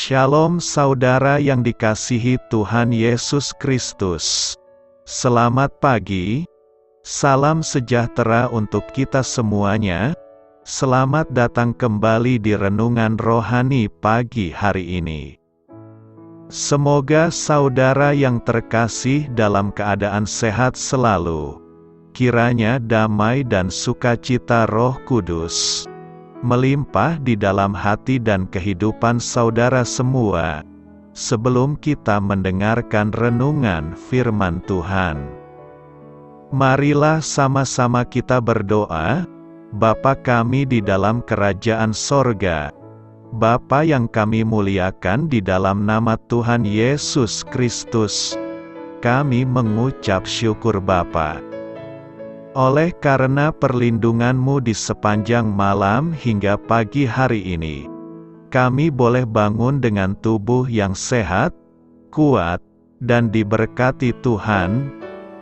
Shalom saudara yang dikasihi Tuhan Yesus Kristus. Selamat pagi, salam sejahtera untuk kita semuanya. Selamat datang kembali di Renungan Rohani pagi hari ini. Semoga saudara yang terkasih dalam keadaan sehat selalu. Kiranya damai dan sukacita Roh Kudus melimpah di dalam hati dan kehidupan saudara semua, sebelum kita mendengarkan renungan firman Tuhan. Marilah sama-sama kita berdoa. Bapa kami di dalam kerajaan sorga, Bapa yang kami muliakan di dalam nama Tuhan Yesus Kristus, kami mengucap syukur Bapa. Oleh karena perlindungan-Mu di sepanjang malam hingga pagi hari ini, kami boleh bangun dengan tubuh yang sehat, kuat, dan diberkati Tuhan.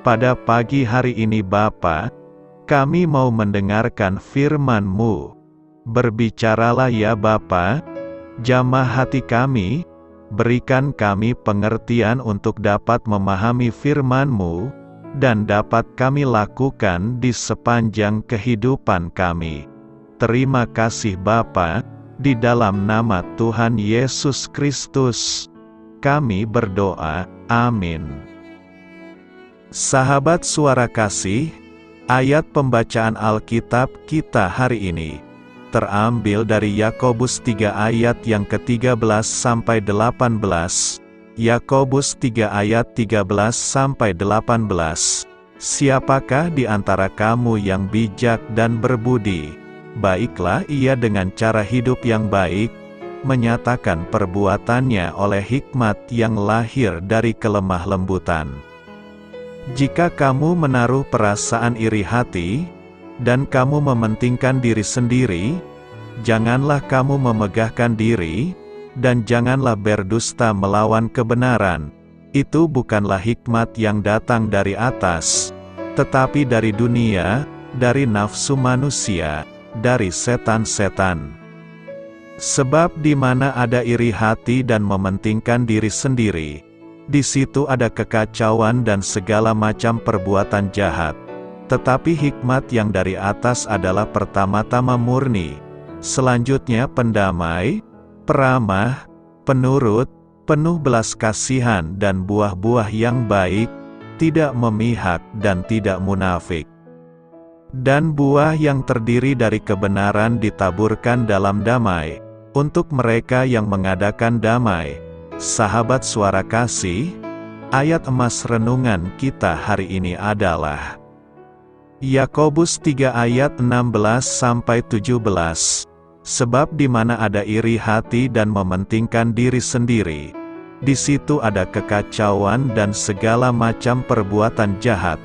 Pada pagi hari ini Bapa, kami mau mendengarkan firman-Mu. Berbicaralah ya Bapa, jamah hati kami, berikan kami pengertian untuk dapat memahami firman-Mu, dan dapat kami lakukan di sepanjang kehidupan kami. Terima kasih Bapa, di dalam nama Tuhan Yesus Kristus, kami berdoa, amin. Sahabat suara kasih, ayat pembacaan Alkitab kita hari ini terambil dari Yakobus 3 ayat yang ke-13 sampai 18. Yakobus 3 ayat 13 sampai 18. Siapakah di antara kamu yang bijak dan berbudi? Baiklah ia dengan cara hidup yang baik, menyatakan perbuatannya oleh hikmat yang lahir dari kelemah lembutan. Jika kamu menaruh perasaan iri hati, dan kamu mementingkan diri sendiri, janganlah kamu memegahkan diri, dan janganlah berdusta melawan kebenaran. Itu bukanlah hikmat yang datang dari atas, tetapi dari dunia, dari nafsu manusia, dari setan-setan. Sebab di mana ada iri hati dan mementingkan diri sendiri, di situ ada kekacauan dan segala macam perbuatan jahat. Tetapi hikmat yang dari atas adalah pertama-tama murni, selanjutnya pendamai, peramah, penurut, penuh belas kasihan dan buah-buah yang baik, tidak memihak dan tidak munafik. Dan buah yang terdiri dari kebenaran ditaburkan dalam damai, untuk mereka yang mengadakan damai. Sahabat suara kasih, ayat emas renungan kita hari ini adalah Yakobus 3 ayat 16 sampai 17. Sebab di mana ada iri hati dan mementingkan diri sendiri, di situ ada kekacauan dan segala macam perbuatan jahat.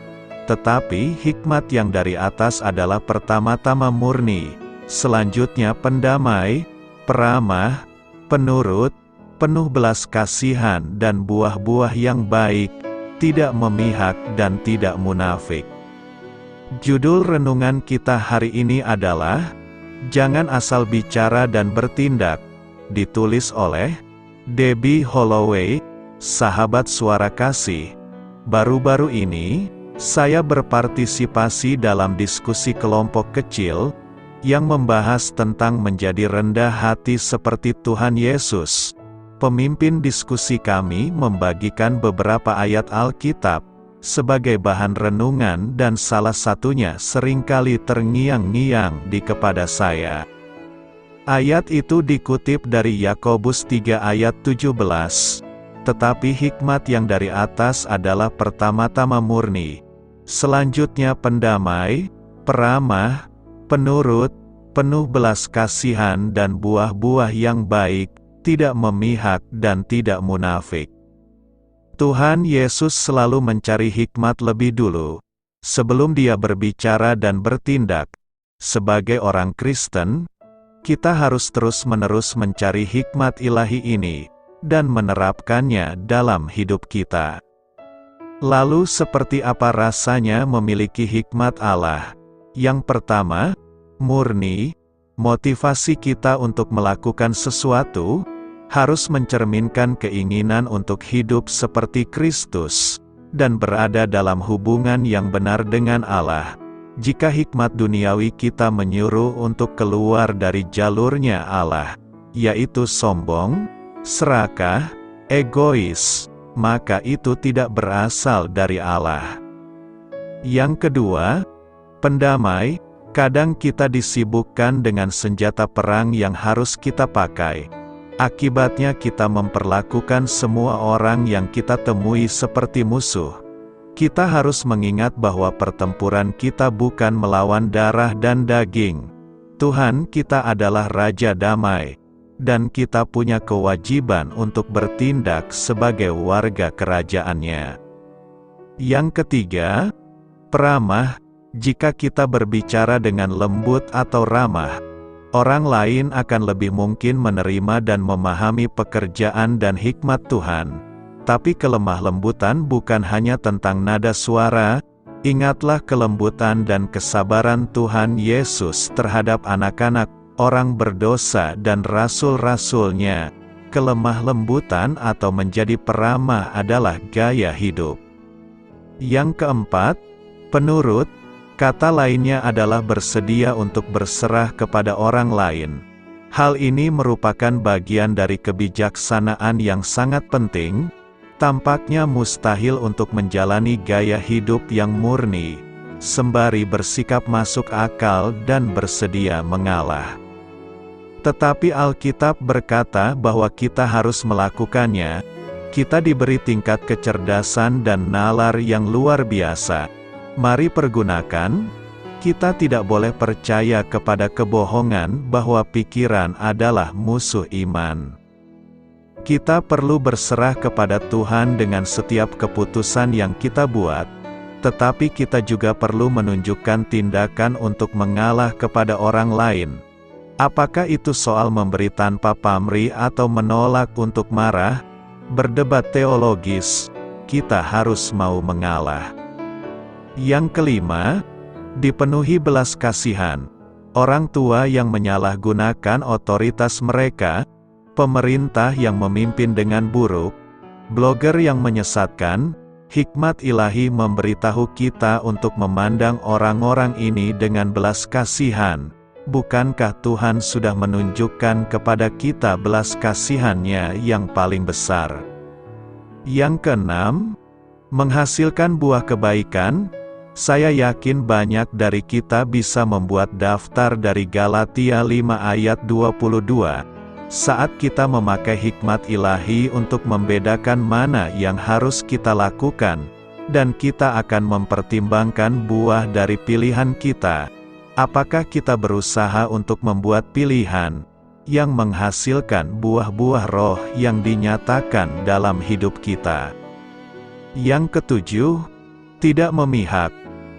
Tetapi hikmat yang dari atas adalah pertama-tama murni, selanjutnya pendamai, peramah, penurut, penuh belas kasihan dan buah-buah yang baik, tidak memihak dan tidak munafik. Judul renungan kita hari ini adalah Jangan Asal Bicara dan Bertindak, ditulis oleh Debbie Holloway. Sahabat suara kasih, baru-baru ini, saya berpartisipasi dalam diskusi kelompok kecil, yang membahas tentang menjadi rendah hati seperti Tuhan Yesus. Pemimpin diskusi kami membagikan beberapa ayat Alkitab, sebagai bahan renungan dan salah satunya seringkali terngiang-ngiang di kepada saya. Ayat itu dikutip dari Yakobus 3 ayat 17. Tetapi hikmat yang dari atas adalah pertama-tama murni, selanjutnya pendamai, peramah, penurut, penuh belas kasihan dan buah-buah yang baik, tidak memihak dan tidak munafik. Tuhan Yesus selalu mencari hikmat lebih dulu, sebelum Dia berbicara dan bertindak. Sebagai orang Kristen, kita harus terus-menerus mencari hikmat ilahi ini, dan menerapkannya dalam hidup kita. Lalu seperti apa rasanya memiliki hikmat Allah? Yang pertama, murni. Motivasi kita untuk melakukan sesuatu harus mencerminkan keinginan untuk hidup seperti Kristus, dan berada dalam hubungan yang benar dengan Allah. Jika hikmat duniawi kita menyuruh untuk keluar dari jalurnya Allah, yaitu sombong, serakah, egois, maka itu tidak berasal dari Allah. Yang kedua, pendamai. Kadang kita disibukkan dengan senjata perang yang harus kita pakai. Akibatnya kita memperlakukan semua orang yang kita temui seperti musuh. Kita harus mengingat bahwa pertempuran kita bukan melawan darah dan daging. Tuhan kita adalah Raja Damai, dan kita punya kewajiban untuk bertindak sebagai warga kerajaannya. Yang ketiga, peramah. Jika kita berbicara dengan lembut atau ramah, orang lain akan lebih mungkin menerima dan memahami pekerjaan dan hikmat Tuhan. Tapi kelemah lembutan bukan hanya tentang nada suara. Ingatlah kelembutan dan kesabaran Tuhan Yesus terhadap anak-anak, orang berdosa dan rasul-rasulnya. Kelemah lembutan atau menjadi peramah adalah gaya hidup. Yang keempat, penurut. Kata lainnya adalah bersedia untuk berserah kepada orang lain. Hal ini merupakan bagian dari kebijaksanaan yang sangat penting. Tampaknya mustahil untuk menjalani gaya hidup yang murni, sembari bersikap masuk akal dan bersedia mengalah. Tetapi Alkitab berkata bahwa kita harus melakukannya. Kita diberi tingkat kecerdasan dan nalar yang luar biasa. Mari pergunakan. Kita tidak boleh percaya kepada kebohongan bahwa pikiran adalah musuh iman. Kita perlu berserah kepada Tuhan dengan setiap keputusan yang kita buat, tetapi kita juga perlu menunjukkan tindakan untuk mengalah kepada orang lain. Apakah itu soal memberi tanpa pamrih atau menolak untuk marah? Berdebat teologis, kita harus mau mengalah. Yang kelima, dipenuhi belas kasihan. Orang tua yang menyalahgunakan otoritas mereka, pemerintah yang memimpin dengan buruk, blogger yang menyesatkan, hikmat ilahi memberitahu kita untuk memandang orang-orang ini dengan belas kasihan. Bukankah Tuhan sudah menunjukkan kepada kita belas kasihan-Nya yang paling besar? Yang keenam, menghasilkan buah kebaikan. Saya yakin banyak dari kita bisa membuat daftar dari Galatia 5 ayat 22. Saat kita memakai hikmat ilahi untuk membedakan mana yang harus kita lakukan, dan kita akan mempertimbangkan buah dari pilihan kita. Apakah kita berusaha untuk membuat pilihan yang menghasilkan buah-buah roh yang dinyatakan dalam hidup kita? Yang ketujuh, tidak memihak.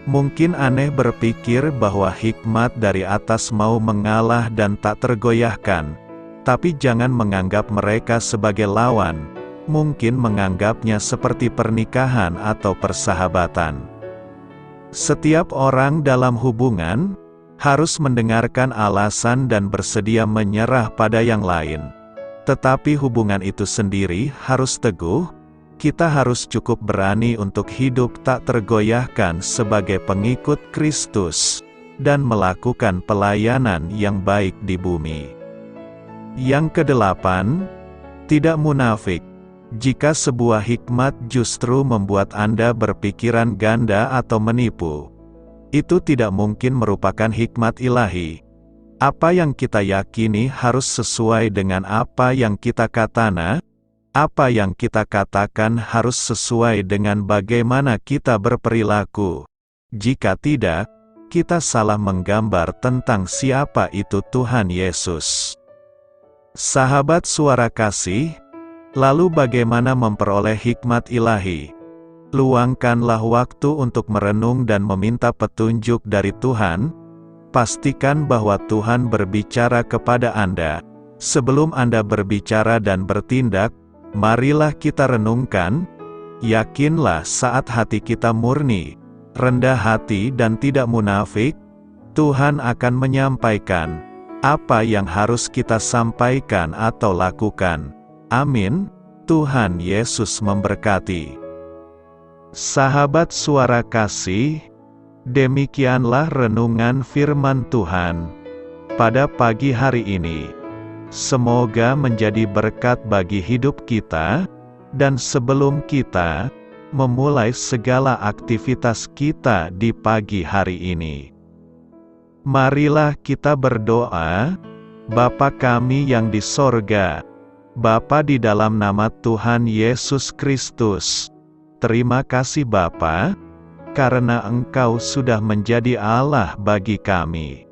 Mungkin aneh berpikir bahwa hikmat dari atas mau mengalah dan tak tergoyahkan. Tapi jangan menganggap mereka sebagai lawan. Mungkin menganggapnya seperti pernikahan atau persahabatan. Setiap orang dalam hubungan harus mendengarkan alasan dan bersedia menyerah pada yang lain. Tetapi hubungan itu sendiri harus teguh. Kita harus cukup berani untuk hidup tak tergoyahkan sebagai pengikut Kristus, dan melakukan pelayanan yang baik di bumi. Yang kedelapan, tidak munafik. Jika sebuah hikmat justru membuat Anda berpikiran ganda atau menipu, itu tidak mungkin merupakan hikmat ilahi. Apa yang kita yakini harus sesuai dengan apa yang kita katakan. Apa yang kita katakan harus sesuai dengan bagaimana kita berperilaku. Jika tidak, kita salah menggambar tentang siapa itu Tuhan Yesus. Sahabat Suara Kasih, lalu bagaimana memperoleh hikmat ilahi? Luangkanlah waktu untuk merenung dan meminta petunjuk dari Tuhan. Pastikan bahwa Tuhan berbicara kepada Anda. Sebelum Anda berbicara dan bertindak, marilah kita renungkan. Yakinlah saat hati kita murni, rendah hati dan tidak munafik, Tuhan akan menyampaikan apa yang harus kita sampaikan atau lakukan. Amin. Tuhan Yesus memberkati. Sahabat Suara Kasih, demikianlah renungan firman Tuhan pada pagi hari ini. Semoga menjadi berkat bagi hidup kita, dan sebelum kita memulai segala aktivitas kita di pagi hari ini, marilah kita berdoa. Bapa kami yang di sorga, Bapa di dalam nama Tuhan Yesus Kristus, terima kasih Bapa, karena Engkau sudah menjadi Allah bagi kami.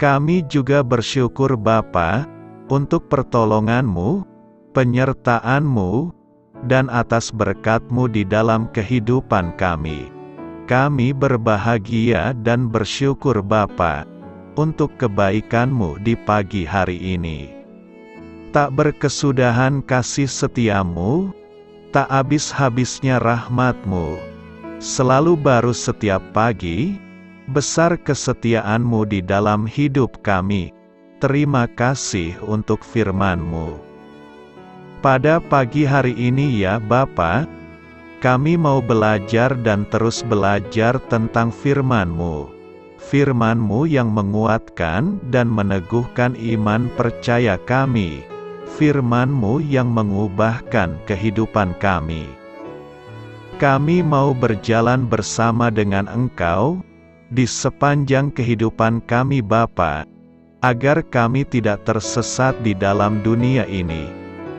Kami juga bersyukur Bapa, untuk pertolongan-Mu, penyertaan-Mu, dan atas berkat-Mu di dalam kehidupan kami. Kami berbahagia dan bersyukur Bapa, untuk kebaikan-Mu di pagi hari ini. Tak berkesudahan kasih setia-Mu, tak habis-habisnya rahmat-Mu, selalu baru setiap pagi, besar kesetiaan-Mu di dalam hidup kami. Terima kasih untuk firman-Mu. Pada pagi hari ini ya Bapa, kami mau belajar dan terus belajar tentang firman-Mu. Firman-Mu yang menguatkan dan meneguhkan iman percaya kami. Firman-Mu yang mengubahkan kehidupan kami. Kami mau berjalan bersama dengan Engkau di sepanjang kehidupan kami Bapa, agar kami tidak tersesat di dalam dunia ini.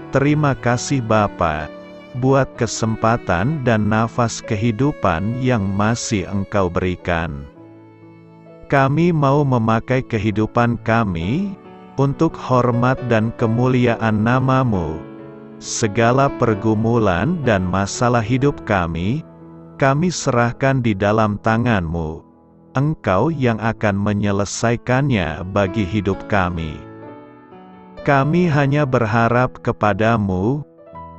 Terima kasih Bapa, buat kesempatan dan nafas kehidupan yang masih Engkau berikan. Kami mau memakai kehidupan kami untuk hormat dan kemuliaan nama-Mu. Segala pergumulan dan masalah hidup kami serahkan di dalam tangan-Mu. Engkau yang akan menyelesaikannya bagi hidup kami. Kami hanya berharap kepada-Mu,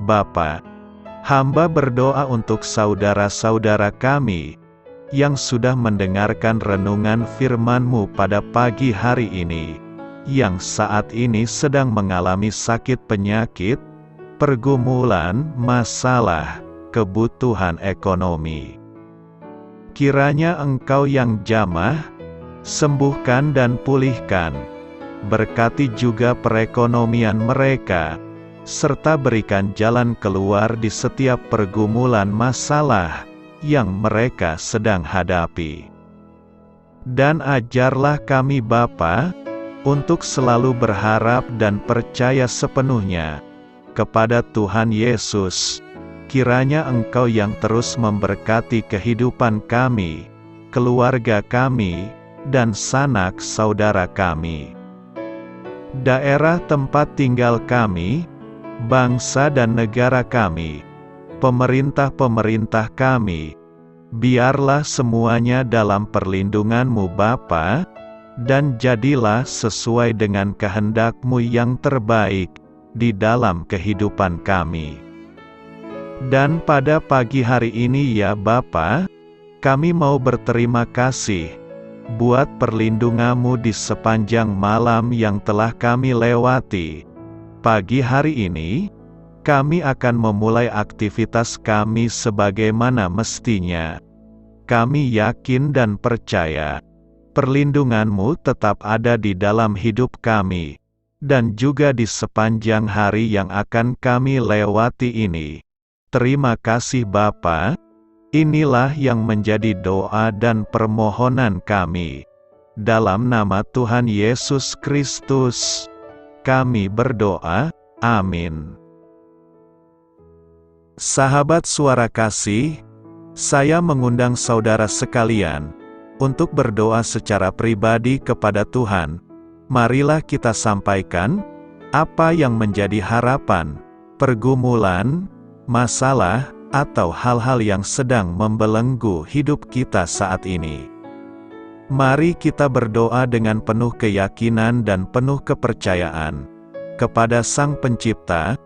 Bapa. Hamba berdoa untuk saudara-saudara kami yang sudah mendengarkan renungan firman-Mu pada pagi hari ini, yang saat ini sedang mengalami sakit penyakit, pergumulan, masalah, kebutuhan ekonomi. Kiranya Engkau yang jamah, sembuhkan dan pulihkan. Berkati juga perekonomian mereka, serta berikan jalan keluar di setiap pergumulan masalah yang mereka sedang hadapi. Dan ajarlah kami Bapa, untuk selalu berharap dan percaya sepenuhnya kepada Tuhan Yesus. Kiranya Engkau yang terus memberkati kehidupan kami, keluarga kami, dan sanak saudara kami. Daerah tempat tinggal kami, bangsa dan negara kami, pemerintah-pemerintah kami, biarlah semuanya dalam perlindungan-Mu Bapa, dan jadilah sesuai dengan kehendak-Mu yang terbaik di dalam kehidupan kami. Dan pada pagi hari ini ya Bapa, kami mau berterima kasih buat perlindungan-Mu di sepanjang malam yang telah kami lewati. Pagi hari ini, kami akan memulai aktivitas kami sebagaimana mestinya. Kami yakin dan percaya perlindungan-Mu tetap ada di dalam hidup kami, dan juga di sepanjang hari yang akan kami lewati ini. Terima kasih Bapa. Inilah yang menjadi doa dan permohonan kami. Dalam nama Tuhan Yesus Kristus, kami berdoa. Amin. Sahabat Suara Kasih, saya mengundang saudara sekalian untuk berdoa secara pribadi kepada Tuhan. Marilah kita sampaikan apa yang menjadi harapan, pergumulan, masalah, atau hal-hal yang sedang membelenggu hidup kita saat ini. Mari kita berdoa dengan penuh keyakinan dan penuh kepercayaan kepada Sang Pencipta,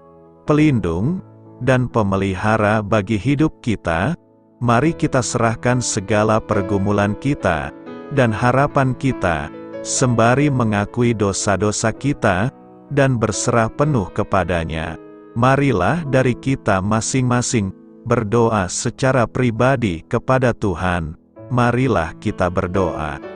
Pelindung, dan Pemelihara bagi hidup kita. Mari kita serahkan segala pergumulan kita dan harapan kita, sembari mengakui dosa-dosa kita, dan berserah penuh kepadanya. Marilah dari kita masing-masing berdoa secara pribadi kepada Tuhan. Marilah kita berdoa.